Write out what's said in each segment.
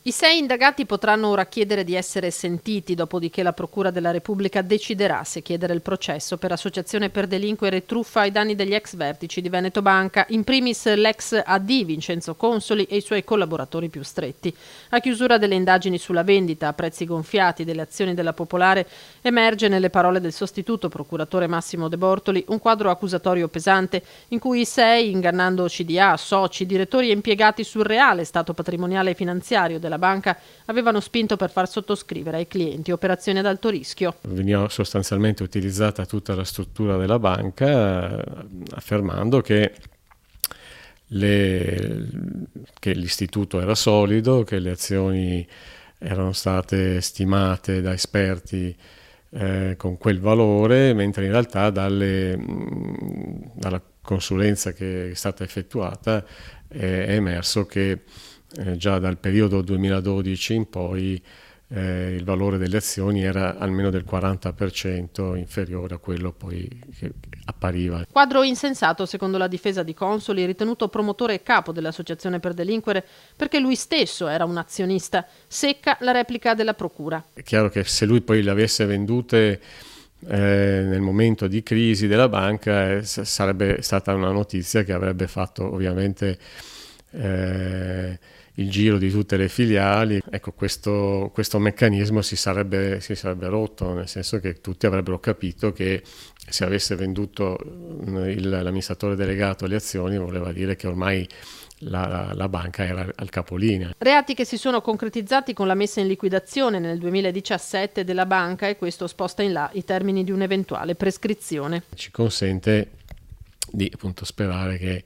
I 6 indagati potranno ora chiedere di essere sentiti, dopodiché la Procura della Repubblica deciderà se chiedere il processo per associazione per delinquere e truffa ai danni degli ex vertici di Veneto Banca, in primis l'ex AD Vincenzo Consoli e i suoi collaboratori più stretti. A chiusura delle indagini sulla vendita a prezzi gonfiati delle azioni della Popolare, emerge nelle parole del sostituto procuratore Massimo De Bortoli un quadro accusatorio pesante in cui i 6, ingannando CDA, soci, direttori e impiegati sul reale stato patrimoniale e finanziario della banca, avevano spinto per far sottoscrivere ai clienti operazioni ad alto rischio. Veniva sostanzialmente utilizzata tutta la struttura della banca, affermando che l'istituto era solido, che le azioni erano state stimate da esperti con quel valore, mentre in realtà dalla consulenza che è stata effettuata è emerso che già dal periodo 2012 in poi il valore delle azioni era almeno del 40% inferiore a quello poi che appariva. Quadro insensato secondo la difesa di Consoli, ritenuto promotore e capo dell'associazione per delinquere perché lui stesso era un azionista. Secca la replica della procura. È chiaro che se lui poi le avesse vendute nel momento di crisi della banca sarebbe stata una notizia che avrebbe fatto ovviamente il giro di tutte le filiali. Ecco, questo meccanismo si sarebbe rotto, nel senso che tutti avrebbero capito che se avesse venduto l'amministratore delegato le azioni voleva dire che ormai la banca era al capolinea. Reati che si sono concretizzati con la messa in liquidazione nel 2017 della banca, e questo sposta in là i termini di un'eventuale prescrizione. Ci consente di appunto sperare che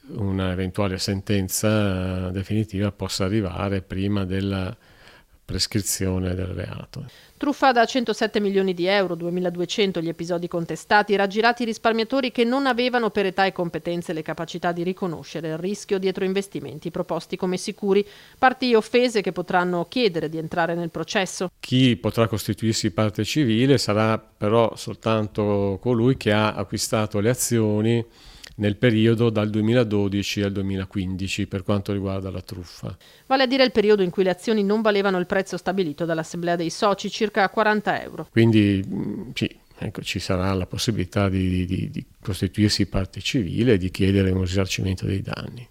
una eventuale sentenza definitiva possa arrivare prima della prescrizione del reato. Truffa da 107 milioni di euro, 2.200 gli episodi contestati, raggirati risparmiatori che non avevano per età e competenze le capacità di riconoscere il rischio dietro investimenti proposti come sicuri, parti offese che potranno chiedere di entrare nel processo. Chi potrà costituirsi parte civile sarà però soltanto colui che ha acquistato le azioni nel periodo dal 2012 al 2015 per quanto riguarda la truffa. Vale a dire il periodo in cui le azioni non valevano il prezzo stabilito dall'Assemblea dei soci, circa 40 euro. Quindi sì, ecco, ci sarà la possibilità di costituirsi parte civile e di chiedere un risarcimento dei danni.